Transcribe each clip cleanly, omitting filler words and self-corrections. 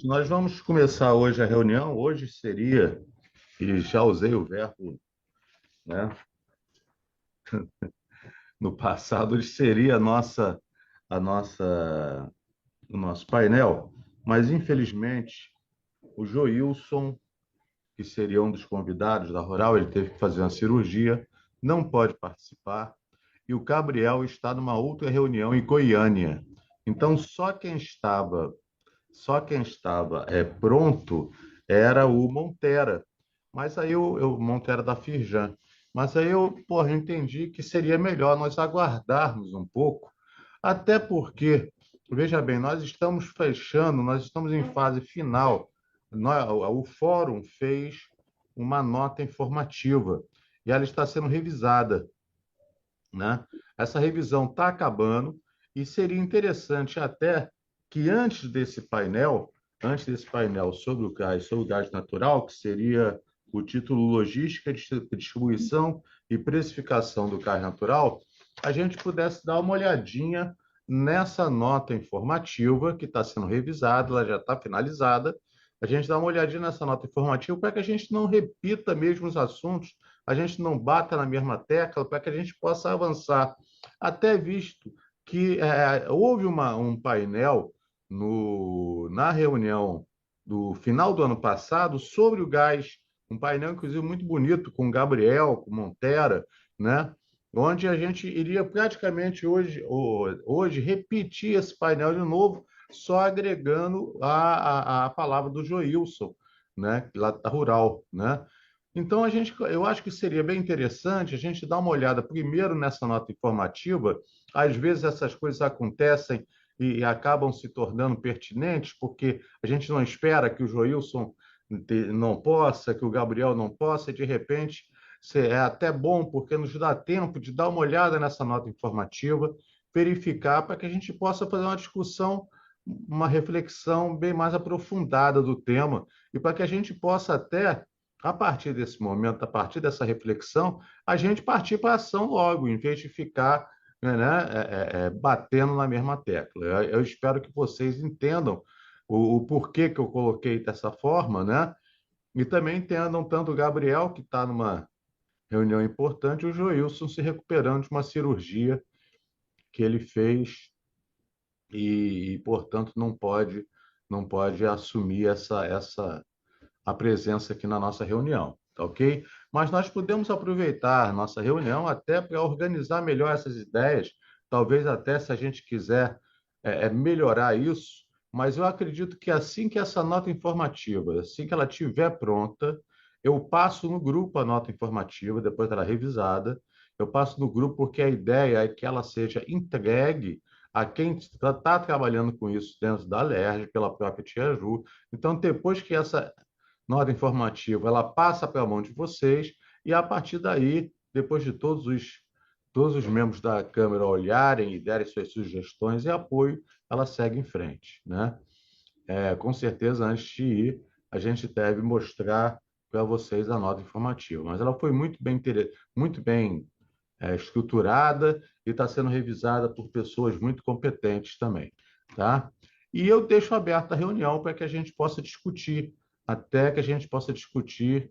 Nós vamos começar hoje a reunião. Hoje seria, e já usei o verbo, né? No passado, hoje seria a nossa, o nosso painel, mas infelizmente o Joilson, que seria um dos convidados da Rural, ele teve que fazer uma cirurgia, não pode participar, e o Gabriel está numa outra reunião em Goiânia. Então, só quem estava pronto era o Montera. Mas aí o Montera da Firjan. Mas aí eu entendi que seria melhor nós aguardarmos um pouco, até porque, veja bem, nós estamos fechando, nós estamos em fase final. O fórum fez uma nota informativa e ela está sendo revisada, né? Essa revisão está acabando e seria interessante até que antes desse painel sobre o gás natural, que seria o título Logística, Distribuição e Precificação do Gás Natural, a gente pudesse dar uma olhadinha nessa nota informativa que está sendo revisada, ela já está finalizada. A gente dá uma olhadinha nessa nota informativa para que a gente não repita mesmo os assuntos, a gente não bata na mesma tecla, para que a gente possa avançar. Até visto que houve um painel na reunião do final do ano passado sobre o gás, um painel, inclusive, muito bonito, com o Gabriel, com o Montera, né? Onde a gente iria praticamente hoje repetir esse painel de novo, só agregando a palavra do Joilson, né? Lá da Rural, né? Então, eu acho que seria bem interessante a gente dar uma olhada primeiro nessa nota informativa. Às vezes essas coisas acontecem e acabam se tornando pertinentes, porque a gente não espera que o Joilson não possa, que o Gabriel não possa, e de repente é até bom, porque nos dá tempo de dar uma olhada nessa nota informativa, verificar, para que a gente possa fazer uma discussão, uma reflexão bem mais aprofundada do tema, e para que a gente possa até a partir desse momento, a partir dessa reflexão, a gente partir para a ação logo, em vez de ficar, né, batendo na mesma tecla. Eu espero que vocês entendam o porquê que eu coloquei dessa forma, né? E também entendam tanto o Gabriel, que está numa reunião importante, e o Joilson se recuperando de uma cirurgia que ele fez portanto, não pode assumir a presença aqui na nossa reunião, tá ok? Mas nós podemos aproveitar nossa reunião até para organizar melhor essas ideias, talvez até se a gente quiser melhorar isso, mas eu acredito que assim que essa nota informativa, assim que ela estiver pronta, eu passo no grupo a nota informativa, depois dela revisada, eu passo no grupo porque a ideia é que ela seja entregue a quem está trabalhando com isso dentro da LERJ, pela própria Tia Ju. Então, depois que essa nota informativa, ela passa para a mão de vocês e a partir daí, depois de todos os membros da Câmara olharem e derem suas sugestões e apoio, ela segue em frente, né? Com certeza, antes de ir, a gente deve mostrar para vocês a nota informativa, mas ela foi muito bem estruturada e está sendo revisada por pessoas muito competentes também, tá? E eu deixo aberta a reunião para que a gente possa discutir, até que a gente possa discutir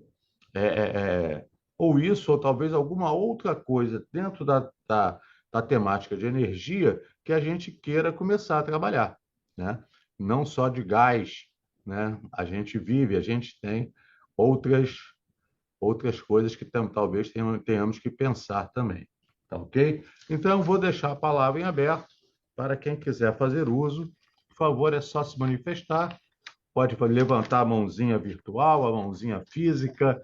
é, é, ou isso, ou talvez alguma outra coisa dentro da temática de energia que a gente queira começar a trabalhar, né? Não só de gás, né? A gente tem outras coisas que talvez tenhamos que pensar também. Tá ok? Então, eu vou deixar a palavra em aberto para quem quiser fazer uso. Por favor, é só se manifestar. Pode levantar a mãozinha virtual, a mãozinha física,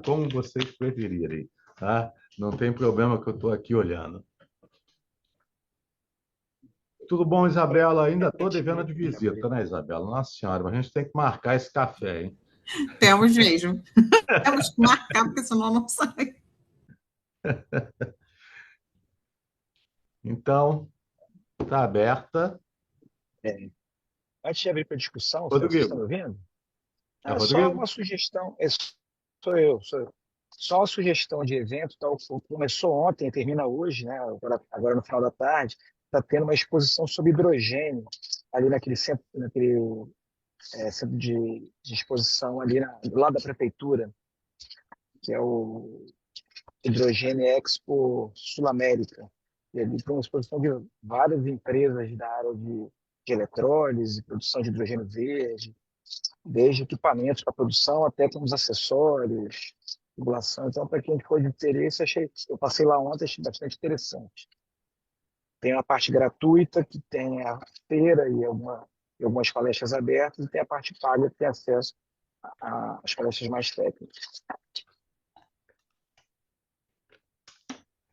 como vocês preferirem. Tá? Não tem problema que eu estou aqui olhando. Tudo bom, Isabela? Ainda estou devendo de visita, né, Isabela? Nossa Senhora, mas a gente tem que marcar esse café, hein? Temos mesmo. Temos que marcar, porque senão não sai. Então, está aberta. É, Antes de abrir para discussão, vocês estão me Rodrigo. ouvindo? É Só Rodrigo? uma sugestão, sou eu. Só uma sugestão de evento, tal, começou ontem, termina hoje, né? Agora no final da tarde, está tendo uma exposição sobre hidrogênio ali naquele centro, naquele centro de exposição ali do lado da prefeitura, que é o Hidrogênio Expo Sul América. E ali tem uma exposição de várias empresas da área de eletrólise, produção de hidrogênio verde, desde equipamentos para produção até com os acessórios, tubulação. Então, para quem for de interesse, eu passei lá ontem, achei bastante interessante. Tem a parte gratuita, que tem a feira e algumas palestras abertas, e tem a parte paga, que tem acesso às palestras mais técnicas.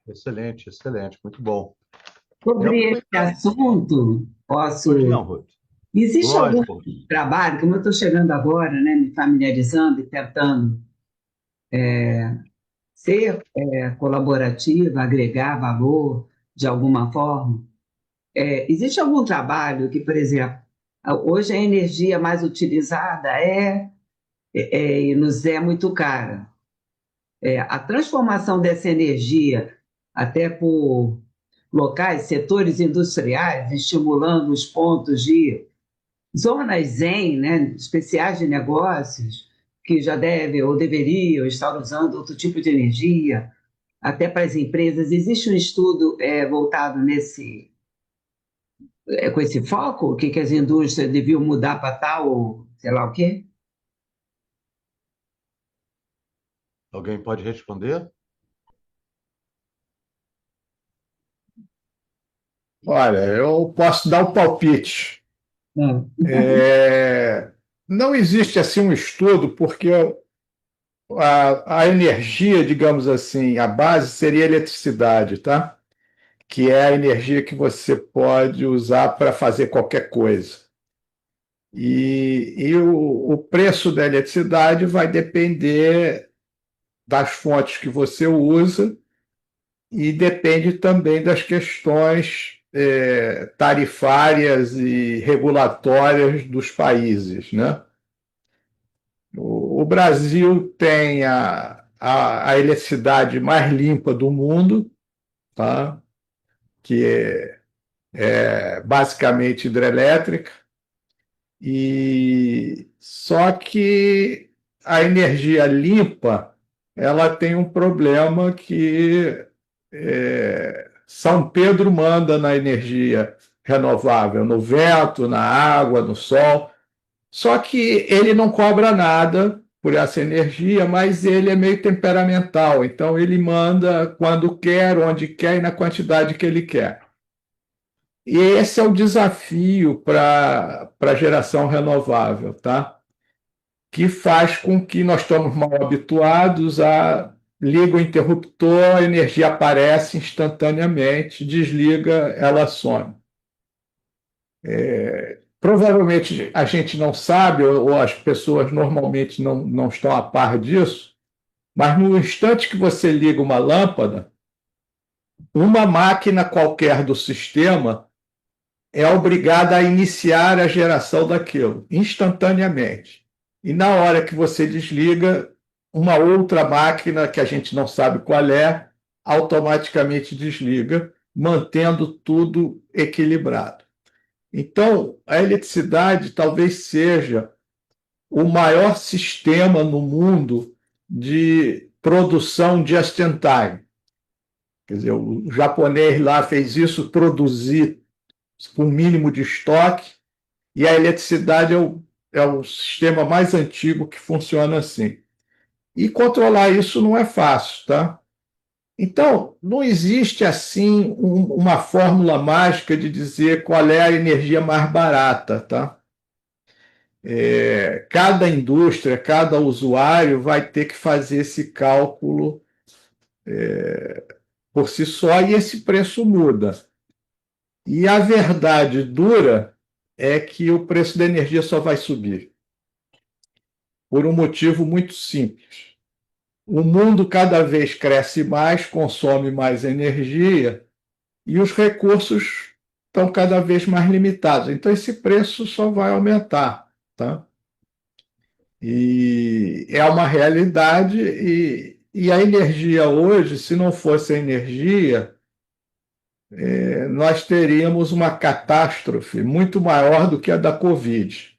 Excelente, excelente, muito bom. Sobre esse assunto, posso. Pois não, Ruth. Existe algum Lógico. trabalho, como eu estou chegando agora, né, me familiarizando e tentando ser colaborativa, agregar valor de alguma forma? Existe algum trabalho que, por exemplo, hoje a energia mais utilizada e nos é muito cara. A transformação dessa energia, até por locais, setores industriais, estimulando os pontos de zonas zen, né, especiais de negócios, que já devem ou deveriam estar usando outro tipo de energia, até para as empresas. Existe um estudo voltado com esse foco? O que as indústrias deviam mudar para tal, sei lá o quê? Alguém pode responder? Olha, eu posso dar um palpite. Não. Não existe assim um estudo, porque a energia, digamos assim, a base seria a eletricidade, tá? Que é a energia que você pode usar para fazer qualquer coisa. E o preço da eletricidade vai depender das fontes que você usa e depende também das questões tarifárias e regulatórias dos países, né? O Brasil tem a eletricidade mais limpa do mundo, tá? Que é basicamente hidrelétrica, e só que a energia limpa ela tem um problema que São Pedro manda na energia renovável, no vento, na água, no sol. Só que ele não cobra nada por essa energia, mas ele é meio temperamental, então ele manda quando quer, onde quer e na quantidade que ele quer. E esse é o desafio para a geração renovável, tá? Que faz com que nós estamos mal habituados a liga o interruptor, a energia aparece instantaneamente, desliga, ela some. Provavelmente a gente não sabe, ou as pessoas normalmente não estão a par disso, mas no instante que você liga uma lâmpada, uma máquina qualquer do sistema é obrigada a iniciar a geração daquilo, instantaneamente. E na hora que você desliga, uma outra máquina, que a gente não sabe qual é, automaticamente desliga, mantendo tudo equilibrado. Então, a eletricidade talvez seja o maior sistema no mundo de produção just in time. Quer dizer, o japonês lá fez isso, produzir com o mínimo de estoque, e a eletricidade é o sistema mais antigo que funciona assim. E controlar isso não é fácil, tá? Então, não existe assim uma fórmula mágica de dizer qual é a energia mais barata, tá? Cada indústria, cada usuário vai ter que fazer esse cálculo por si só, e esse preço muda. E a verdade dura é que o preço da energia só vai subir, por um motivo muito simples. O mundo cada vez cresce mais, consome mais energia, e os recursos estão cada vez mais limitados. Então, esse preço só vai aumentar, tá? E é uma realidade, e a energia hoje, se não fosse a energia, nós teríamos uma catástrofe muito maior do que a da Covid.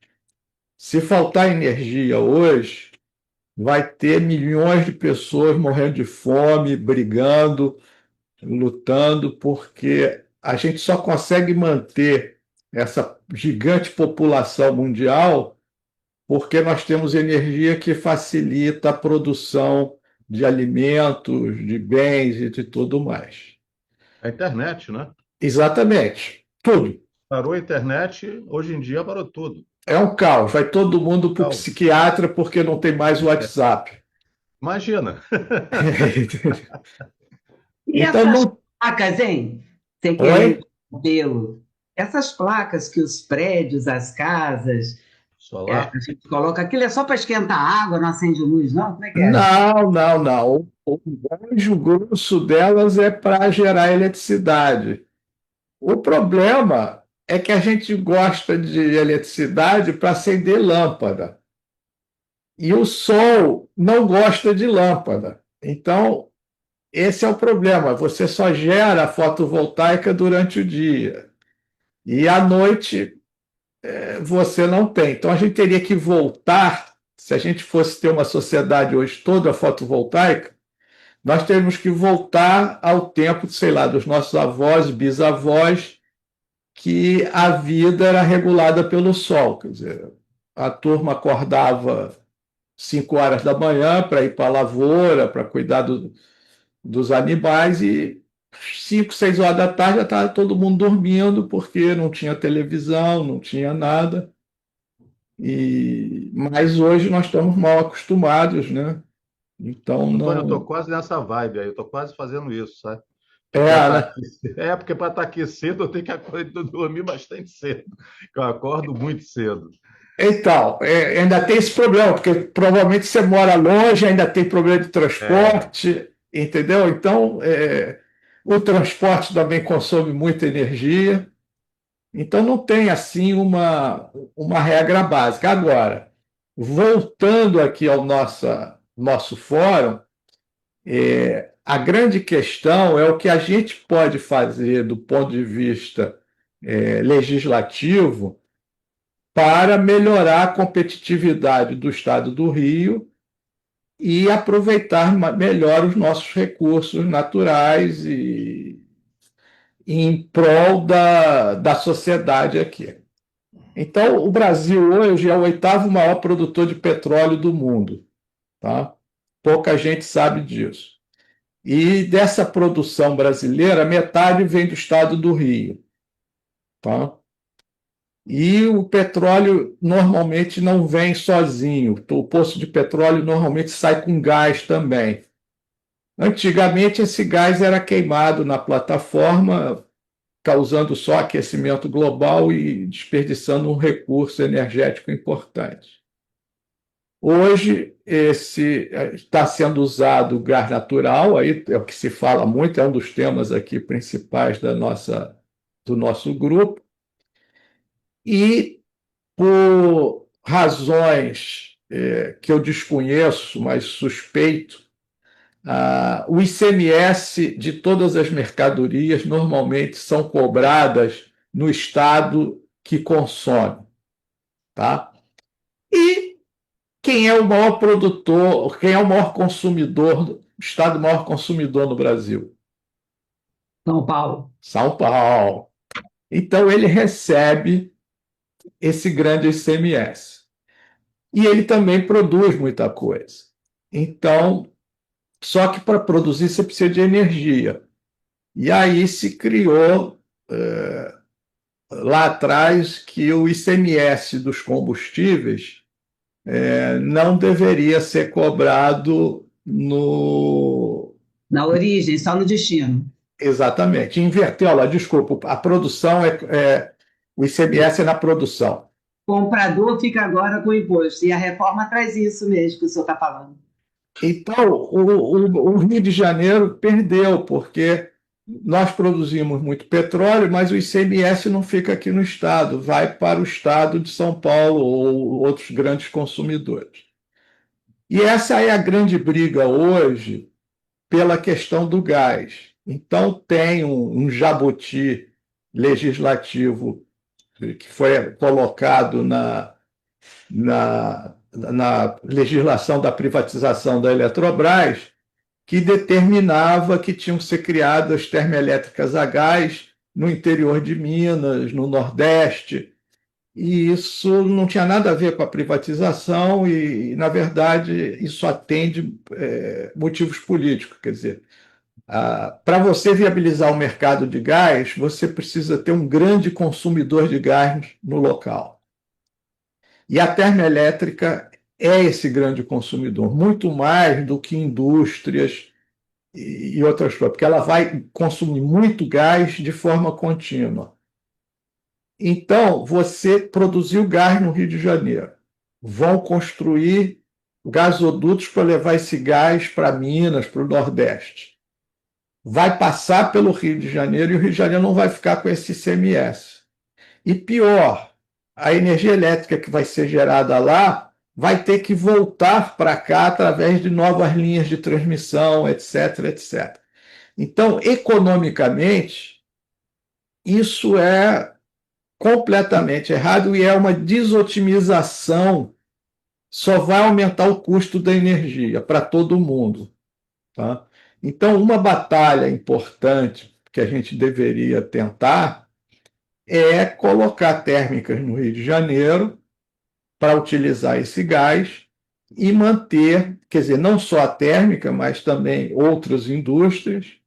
Se faltar energia hoje, vai ter milhões de pessoas morrendo de fome, brigando, lutando, porque a gente só consegue manter essa gigante população mundial porque nós temos energia que facilita a produção de alimentos, de bens e de tudo mais. A internet, né? Exatamente, tudo. Parou a internet, hoje em dia parou tudo. É um caos, vai todo mundo para o Caos. psiquiatra porque não tem mais WhatsApp. Imagina. E Então, essas não... placas, hein? Sem Oi? querer pelo. Essas placas que os prédios, as casas, Solar. a gente coloca, aquilo é só para esquentar a água, não acende luz, não? Como é que é? Não, não, não. O grande grosso delas é para gerar eletricidade. O problema é que a gente gosta de eletricidade para acender lâmpada. E o sol não gosta de lâmpada. Então, esse é o problema. Você só gera fotovoltaica durante o dia. E à noite você não tem. Então, a gente teria que voltar, se a gente fosse ter uma sociedade hoje toda fotovoltaica, nós teríamos que voltar ao tempo, sei lá, dos nossos avós e bisavós, que a vida era regulada pelo sol. Quer dizer, a turma acordava 5 horas da manhã para ir para a lavoura, para cuidar dos animais, e 5, 6 horas da tarde já estava todo mundo dormindo, porque não tinha televisão, não tinha nada. Mas hoje nós estamos mal acostumados, né? Então Antônio, eu estou não. quase nessa vibe aí, eu estou quase fazendo isso, sabe? É, né? Porque para estar aqui cedo eu tenho que dormir bastante cedo, eu acordo muito cedo. Então, ainda tem esse problema, porque provavelmente você mora longe, ainda tem problema de transporte, entendeu? Então, o transporte também consome muita energia. Então, não tem assim uma regra básica. Agora, voltando aqui ao nosso fórum, a grande questão é o que a gente pode fazer do ponto de vista legislativo para melhorar a competitividade do Estado do Rio e aproveitar melhor os nossos recursos naturais e em prol da sociedade aqui. Então, o Brasil hoje é o 8º maior produtor de petróleo do mundo, tá? Pouca gente sabe disso. E dessa produção brasileira, metade vem do estado do Rio, tá? E o petróleo normalmente não vem sozinho. O poço de petróleo normalmente sai com gás também. Antigamente, esse gás era queimado na plataforma, causando só aquecimento global e desperdiçando um recurso energético importante. Hoje, está sendo usado o gás natural, aí é o que se fala muito, é um dos temas aqui principais do nosso grupo, e por razões que eu desconheço, mas suspeito, o ICMS de todas as mercadorias normalmente são cobradas no estado que consome, tá? E quem é o maior produtor, quem é o maior consumidor, o estado maior consumidor no Brasil? São Paulo. São Paulo. Então ele recebe esse grande ICMS. E ele também produz muita coisa. Então, só que para produzir você precisa de energia. E aí se criou lá atrás que o ICMS dos combustíveis não deveria ser cobrado Na origem, só no destino. Exatamente. Inverteu lá, desculpa, a produção o ICMS é na produção. O comprador fica agora com o imposto. E a reforma traz isso mesmo que o senhor está falando. Então, o Rio de Janeiro perdeu, porque nós produzimos muito petróleo, mas o ICMS não fica aqui no estado, vai para o estado de São Paulo ou outros grandes consumidores. E essa é a grande briga hoje pela questão do gás. Então, tem um jabuti legislativo que foi colocado na legislação da privatização da Eletrobras, que determinava que tinham que ser criadas termoelétricas a gás no interior de Minas, no Nordeste, e isso não tinha nada a ver com a privatização e, na verdade, isso atende motivos políticos. Quer dizer, para você viabilizar o mercado de gás, você precisa ter um grande consumidor de gás no local. E a termoelétrica é esse grande consumidor, muito mais do que indústrias e outras coisas, porque ela vai consumir muito gás de forma contínua. Então, você produziu gás no Rio de Janeiro. Vão construir gasodutos para levar esse gás para Minas, para o Nordeste. Vai passar pelo Rio de Janeiro e o Rio de Janeiro não vai ficar com esse ICMS. E pior, a energia elétrica que vai ser gerada lá vai ter que voltar para cá através de novas linhas de transmissão, etc, etc. Então, economicamente, isso é completamente errado e é uma desotimização, só vai aumentar o custo da energia para todo mundo. Tá? Então, uma batalha importante que a gente deveria tentar é colocar térmicas no Rio de Janeiro para utilizar esse gás e manter, quer dizer, não só a térmica, mas também outras indústrias,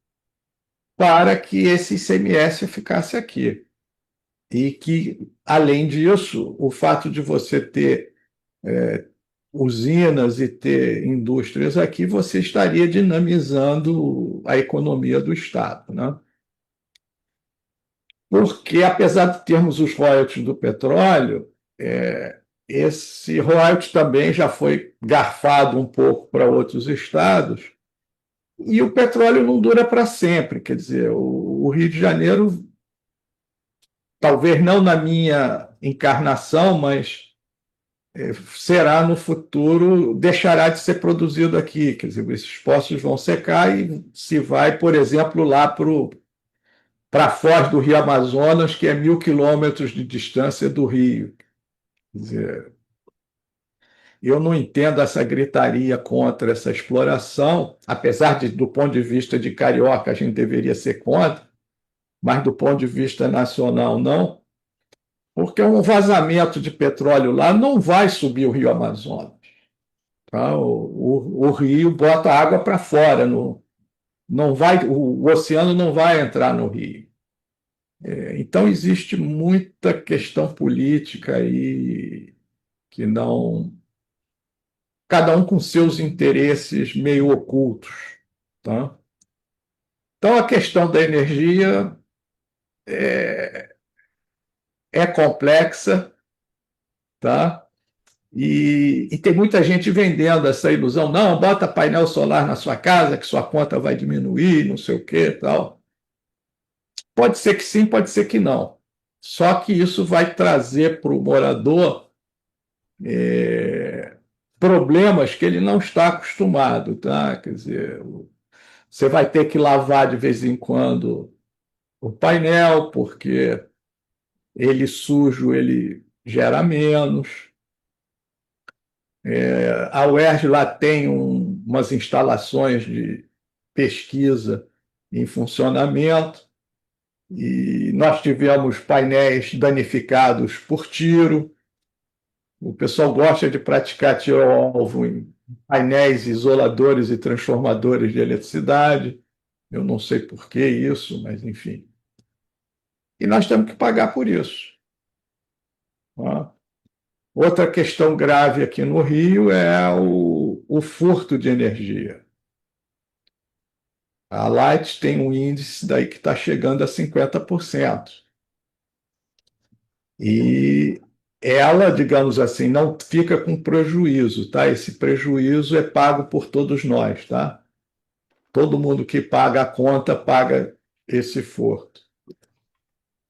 para que esse ICMS ficasse aqui. E que, além disso, o fato de você ter usinas e ter indústrias aqui, você estaria dinamizando a economia do Estado, né? Porque, apesar de termos os royalties do petróleo, esse royalties também já foi garfado um pouco para outros estados, e o petróleo não dura para sempre. Quer dizer, o Rio de Janeiro, talvez não na minha encarnação, mas será no futuro, deixará de ser produzido aqui. Quer dizer, esses poços vão secar e se vai, por exemplo, lá para a foz do Rio Amazonas, que é 1.000 quilômetros de distância do Rio. Quer dizer, eu não entendo essa gritaria contra essa exploração, apesar de, do ponto de vista de carioca, a gente deveria ser contra, mas do ponto de vista nacional, não, porque um vazamento de petróleo lá não vai subir o Rio Amazonas. Tá? O rio bota água para fora, não vai, o oceano não vai entrar no rio. Então, existe muita questão política aí que não. Cada um com seus interesses meio ocultos. Tá? Então, a questão da energia é complexa, tá? E tem muita gente vendendo essa ilusão. Não, bota painel solar na sua casa, que sua conta vai diminuir, não sei o quê, tal. Pode ser que sim, pode ser que não. Só que isso vai trazer para o morador problemas que ele não está acostumado, tá? Quer dizer, você vai ter que lavar de vez em quando o painel, porque ele sujo, ele gera menos. A UERJ lá tem umas instalações de pesquisa em funcionamento, e nós tivemos painéis danificados por tiro. O pessoal gosta de praticar tiro ao alvo em painéis isoladores e transformadores de eletricidade. Eu não sei por que isso, mas enfim. E nós temos que pagar por isso. Tá? Outra questão grave aqui no Rio é o furto de energia. A Light tem um índice daí que está chegando a 50%. E ela, digamos assim, não fica com prejuízo, tá? Esse prejuízo é pago por todos nós, tá? Todo mundo que paga a conta paga esse furto.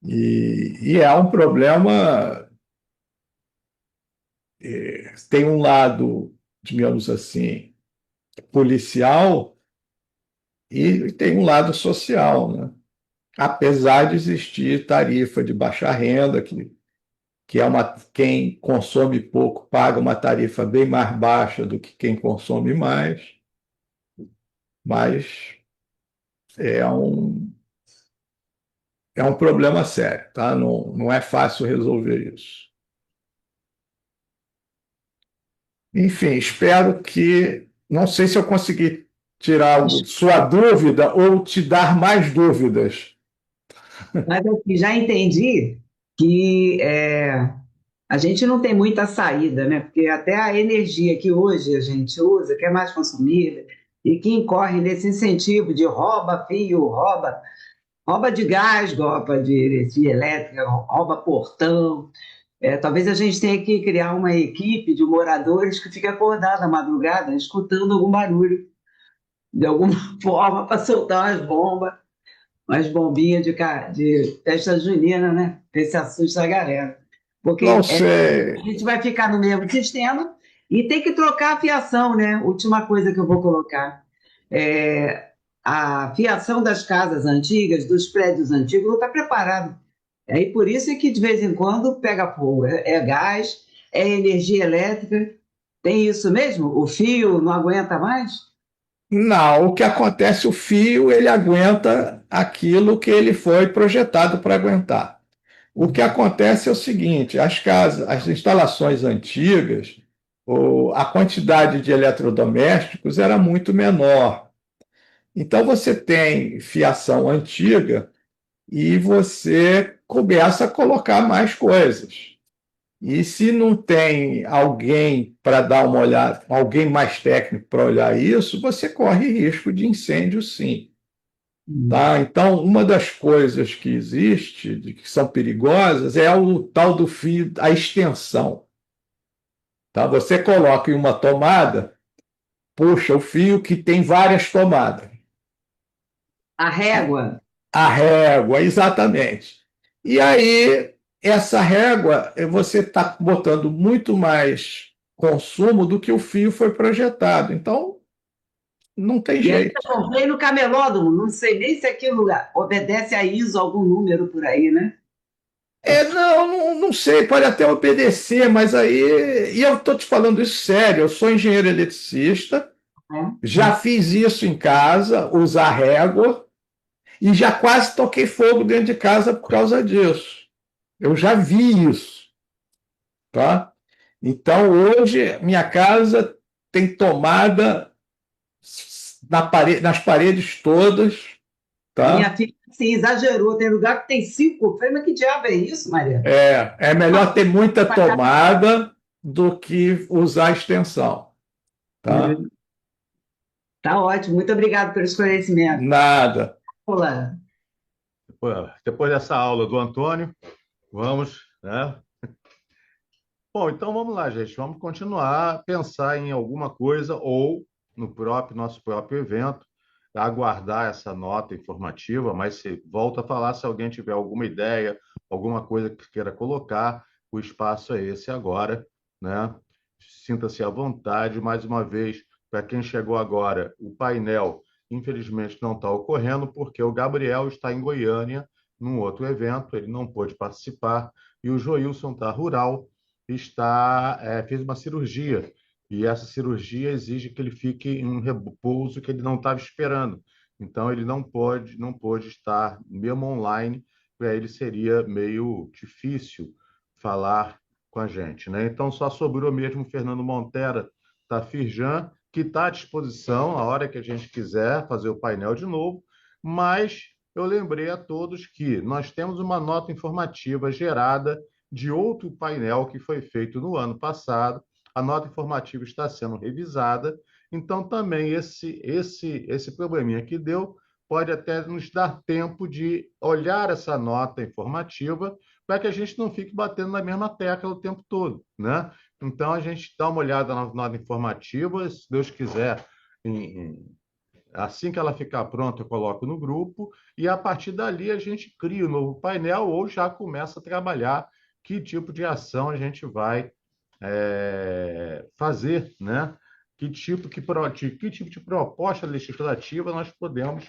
E é um problema. Tem um lado, digamos assim, policial e tem um lado social, né? Apesar de existir tarifa de baixa renda, que que quem consome pouco paga uma tarifa bem mais baixa do que quem consome mais, mas é um, é um problema sério, tá? Não é fácil resolver isso. Enfim, espero que. Não sei se eu consegui tirar sua dúvida ou te dar mais dúvidas. Mas assim, já entendi que a gente não tem muita saída, né? Porque até a energia que hoje a gente usa, que é mais consumida, e que incorre nesse incentivo de rouba fio, rouba de gás, rouba de energia elétrica, rouba portão. Talvez a gente tenha que criar uma equipe de moradores que fique acordada à madrugada, escutando algum barulho, de alguma forma, para soltar umas bombinhas de festa junina, né? Ver se assusta a galera. Não Porque a sei. gente vai ficar no mesmo sistema e tem que trocar a fiação, né? Última coisa que eu vou colocar. É, a fiação das casas antigas, dos prédios antigos, não está preparado. Aí por isso é que de vez em quando pega fogo. É gás, é energia elétrica. Tem isso mesmo? O fio não aguenta mais? Não, o que acontece, o fio, ele aguenta aquilo que ele foi projetado para aguentar. O que acontece é o seguinte: as casas, as instalações antigas, a quantidade de eletrodomésticos era muito menor. Então você tem fiação antiga e você começa a colocar mais coisas. E se não tem alguém para dar uma olhada, alguém mais técnico para olhar isso, você corre risco de incêndio, sim. Tá? Então, uma das coisas que existe, que são perigosas, é o tal do fio, a extensão. Tá? Você coloca em uma tomada, puxa, o fio que tem várias tomadas. A régua. A régua, exatamente. E aí, essa régua, você está botando muito mais consumo do que o fio foi projetado. Então, não tem E aí jeito. eu comprei no camelódromo, não sei nem se aquilo obedece a ISO algum número por aí, né? Não sei, pode até obedecer, mas aí. E eu estou te falando isso sério, eu sou engenheiro eletricista, já fiz isso em casa, usar régua, e já quase toquei fogo dentro de casa por causa disso. Eu já vi isso, tá? Então, hoje, minha casa tem tomada nas paredes todas, tá? Minha filha assim, exagerou, tem lugar que tem 5. Eu falei, mas que diabo é isso, Maria? É melhor ter muita tomada do que usar a extensão, tá? Tá ótimo, muito obrigado pelo esclarecimento. Nada. Olá. Depois dessa aula do Antônio, vamos, né? Bom, então vamos lá, gente. Vamos continuar a pensar em alguma coisa ou no nosso próprio evento, aguardar essa nota informativa, mas se volta a falar, se alguém tiver alguma ideia, alguma coisa que queira colocar, o espaço é esse agora, né? Sinta-se à vontade. Mais uma vez, para quem chegou agora, o painel, infelizmente, não está ocorrendo, porque o Gabriel está em Goiânia, num outro evento, ele não pôde participar, e o Joilson está rural, fez uma cirurgia, e essa cirurgia exige que ele fique em um repouso que ele não estava esperando. Então, ele não pôde estar, mesmo online, para ele seria meio difícil falar com a gente, né? Então, só sobrou mesmo o Fernando Montera da Firjan, que está à disposição a hora que a gente quiser fazer o painel de novo, mas eu lembrei a todos que nós temos uma nota informativa gerada de outro painel que foi feito no ano passado. A nota informativa está sendo revisada, então também esse probleminha que deu pode até nos dar tempo de olhar essa nota informativa para que a gente não fique batendo na mesma tecla o tempo todo, né? Então a gente dá uma olhada na nota informativa, se Deus quiser, assim que ela ficar pronta, eu coloco no grupo, e a partir dali a gente cria um novo painel ou já começa a trabalhar que tipo de ação a gente vai fazer, né? Que tipo de proposta legislativa nós podemos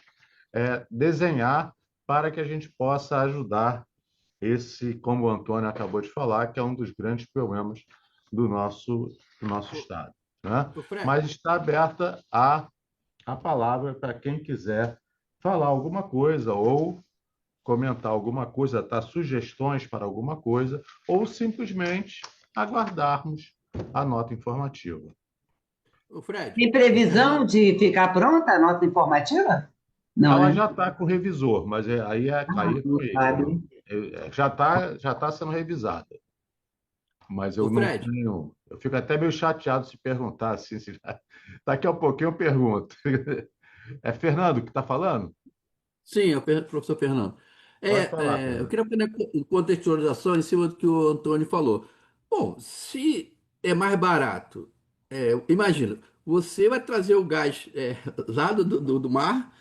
desenhar para que a gente possa ajudar esse, como o Antônio acabou de falar, que é um dos grandes problemas do nosso Estado, né? Ô, Fred, Mas está aberta a palavra para quem quiser falar alguma coisa ou comentar alguma coisa, dar sugestões para alguma coisa, ou simplesmente aguardarmos a nota informativa. ô, Fred, Tem é previsão Fernando. de ficar pronta a nota informativa? Não, Ela né? já está com o revisor, mas Ah, aí com não ele. sabe. Já tá sendo revisada, mas eu Ô, não Fred, tenho. Eu fico até meio chateado se perguntar assim. Daqui a pouquinho eu pergunto. É Fernando que está falando? sim, é o professor Fernando. Pode falar, Eu Fernando. queria fazer contextualização em cima do que o Antônio falou. Bom, se é mais barato, imagina, você vai trazer o gás lá do mar.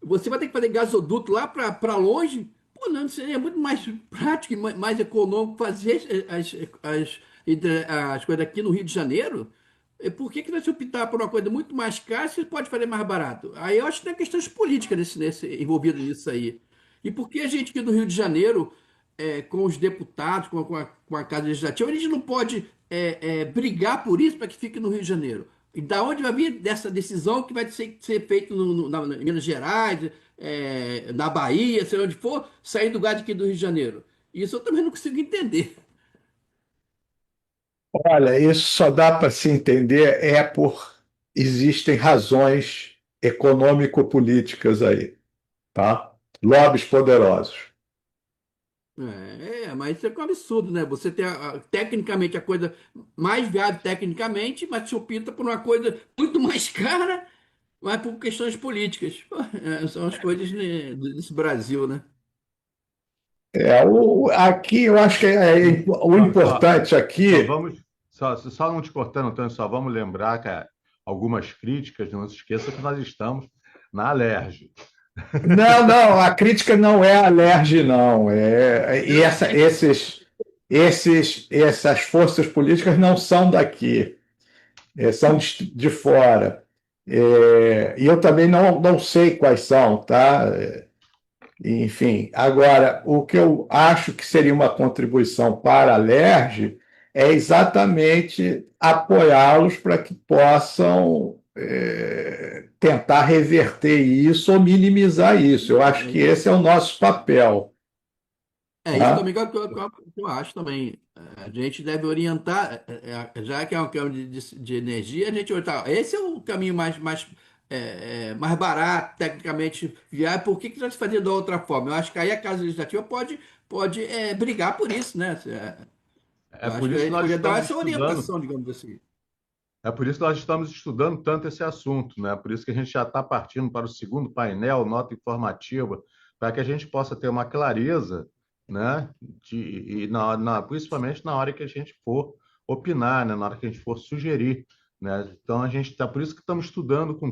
Você vai ter que fazer gasoduto lá para longe? Pô, não, seria muito mais prático e mais econômico fazer as coisas aqui no Rio de Janeiro? Por que que nós optar por uma coisa muito mais cara se você pode fazer mais barato? Aí eu acho que tem questões políticas envolvidas nisso aí. E por que a gente aqui do Rio de Janeiro, com os deputados, com a Casa Legislativa, a gente não pode brigar por isso para que fique no Rio de Janeiro? E da onde vai vir dessa decisão que vai ser feito em Minas Gerais, na Bahia, sei lá onde for, sair do gás aqui do Rio de Janeiro? Isso eu também não consigo entender. Olha, isso só dá para se entender por existem razões econômico-políticas aí, tá? Lobbies poderosos. Mas isso é um absurdo, né? Você tem tecnicamente a coisa mais viável tecnicamente, mas se opta por uma coisa muito mais cara, mas por questões políticas. Pô, são as coisas, né, desse Brasil, né? Aqui eu acho que o Só, só, importante só aqui. vamos. Só não te cortando, Antônio, só vamos lembrar que algumas críticas, não se esqueça que nós estamos na Alerj. Não, não, a crítica não é alérgica, não. E Não, essas forças políticas não são daqui, são de fora. E eu também não sei quais são, tá? Enfim, agora, o que eu acho que seria uma contribuição para a LERJ é exatamente apoiá-los para que possam tentar reverter isso ou minimizar isso. Eu acho que esse é o nosso papel, isso tá? também que eu acho também. A gente deve orientar, já que é um caminho de energia, a gente orientar. Esse é o caminho mais barato, tecnicamente viável. Por que que nós fazemos da outra forma? Eu acho que aí a Casa Legislativa pode brigar por isso, né? É Eu acho por que a isso que gente nós poderia dar estamos essa estudando. orientação, digamos assim. É por isso que nós estamos estudando tanto esse assunto, né? Por isso que a gente já está partindo para o segundo painel, nota informativa, para que a gente possa ter uma clareza, né? Principalmente na hora que a gente for opinar, né? Na hora que a gente for sugerir, né? Então a gente está por isso que estamos estudando com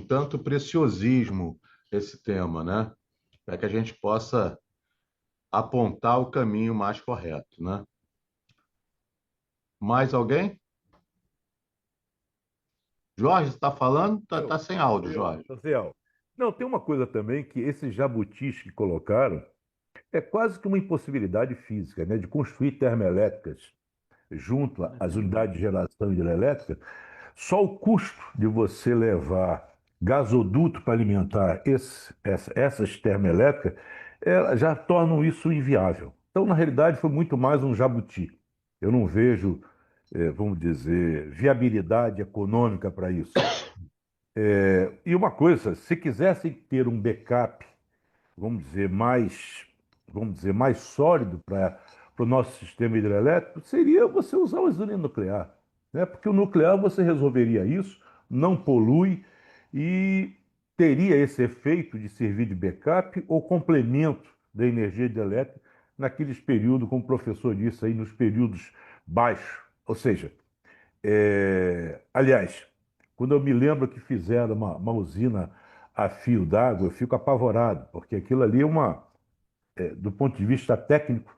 tanto preciosismo esse tema, né? Para que a gente possa apontar o caminho mais correto, né? Mais alguém? Jorge, está falando? Tá Eu, sem áudio, eu, Jorge. Josiel. Não, tem uma coisa também que esses jabutis que colocaram é quase que uma impossibilidade física, né, de construir termoelétricas junto às unidades de geração hidrelétrica. Só o custo de você levar gasoduto para alimentar essas termoelétricas já tornam isso inviável. Então, na realidade, foi muito mais um jabuti. Eu não vejo, vamos dizer, viabilidade econômica para isso. E uma coisa, se quisessem ter um backup, vamos dizer, mais sólido para o nosso sistema hidrelétrico, seria você usar a usina nuclear, né? Porque o nuclear você resolveria isso, não polui e teria esse efeito de servir de backup ou complemento da energia hidrelétrica naqueles períodos, como o professor disse aí, nos períodos baixos. Ou seja, aliás, quando eu me lembro que fizeram uma usina a fio d'água, eu fico apavorado, porque aquilo ali do ponto de vista técnico,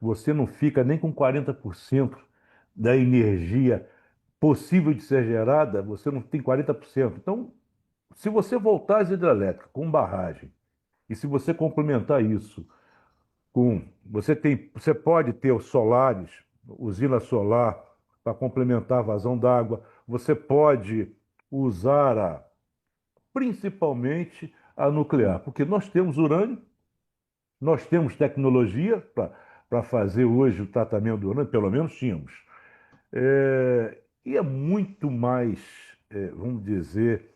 você não fica nem com 40% da energia possível de ser gerada, você não tem 40%. Então, se você voltar às hidrelétricas com barragem, e se você complementar isso Você pode ter os solares, usina solar para complementar a vazão d'água. Você pode usar principalmente a nuclear, porque nós temos urânio, nós temos tecnologia para fazer hoje o tratamento do urânio, pelo menos tínhamos. E é muito mais, vamos dizer,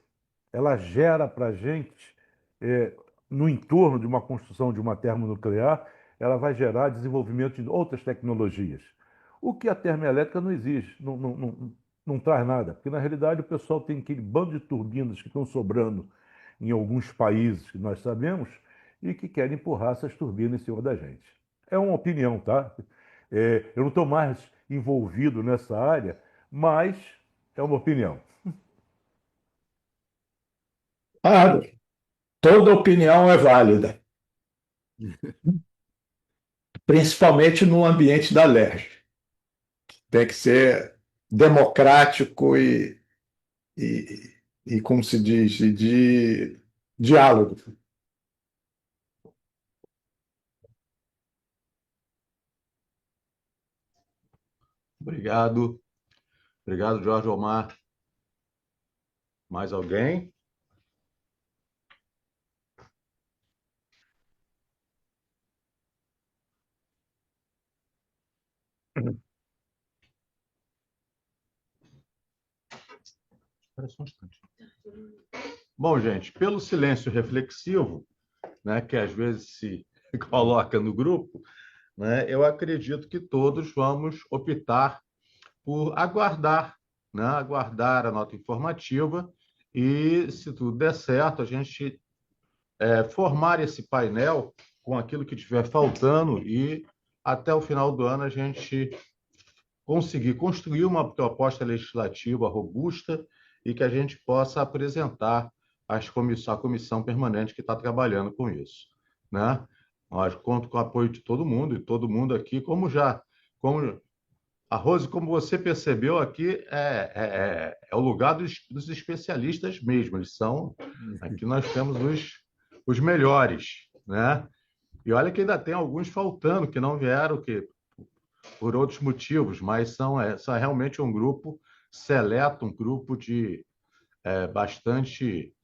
ela gera para a gente, no entorno de uma construção de uma termonuclear, ela vai gerar desenvolvimento de outras tecnologias. O que a termoelétrica não exige, não traz nada, porque na realidade o pessoal tem aquele bando de turbinas que estão sobrando em alguns países que nós sabemos e que querem empurrar essas turbinas em cima da gente. É uma opinião, tá? Eu não estou mais envolvido nessa área, mas é uma opinião. Claro, toda opinião é válida, principalmente no ambiente da LERJ. Tem que ser democrático e como se diz, de diálogo. Obrigado. Obrigado, Jorge Omar. Mais alguém? Espera só um instante. Bom, gente, pelo silêncio reflexivo, né, que às vezes se coloca no grupo, né, eu acredito que todos vamos optar por aguardar, né, aguardar a nota informativa e, se tudo der certo, a gente formar esse painel com aquilo que estiver faltando e, até o final do ano, a gente conseguir construir uma proposta legislativa robusta e que a gente possa apresentar à comissão permanente que está trabalhando com isso, né? Nós conto com o apoio de todo mundo, e todo mundo aqui, como a Rose, como você percebeu aqui, é o lugar dos especialistas mesmo. Aqui nós temos os melhores, né? E olha que ainda tem alguns faltando, que não vieram, por outros motivos, mas são realmente um grupo seleto, um grupo de bastante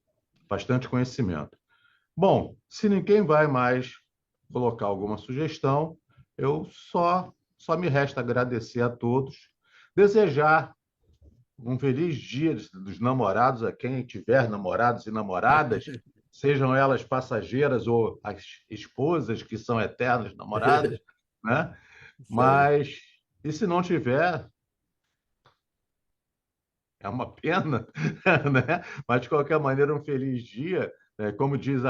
conhecimento. Bom, se ninguém vai mais colocar alguma sugestão, eu só me resta agradecer a todos, desejar um feliz dia dos namorados a quem tiver namorados e namoradas, sejam elas passageiras ou as esposas que são eternas namoradas, né? Mas, e se não tiver, é uma pena, né? Mas, de qualquer maneira, um feliz dia. Como diz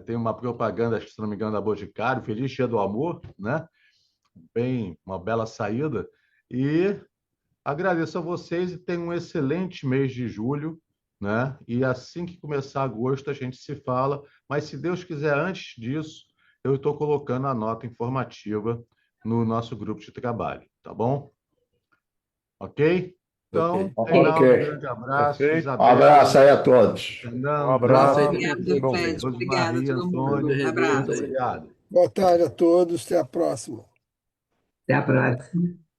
tem uma propaganda, acho que, se não me engano, da Boticário, Feliz Dia do Amor, né? Bem, uma bela saída. E agradeço a vocês e tenham um excelente mês de julho, né? E assim que começar agosto, a gente se fala. Mas, se Deus quiser, antes disso, eu estou colocando a nota informativa no nosso grupo de trabalho, tá bom? Ok? Então, Ok. Reinaldo, Ok. um grande abraço. Perfeito. Um Isabela, abraço aí a todos. Fernando, Um abraço. João, Obrigada, Bom Fred. mês. Obrigada a Rosemaria, todo mundo. Antônio. Resenha Abraço. aí. Obrigado. Boa tarde a todos, até a próxima. Até a próxima.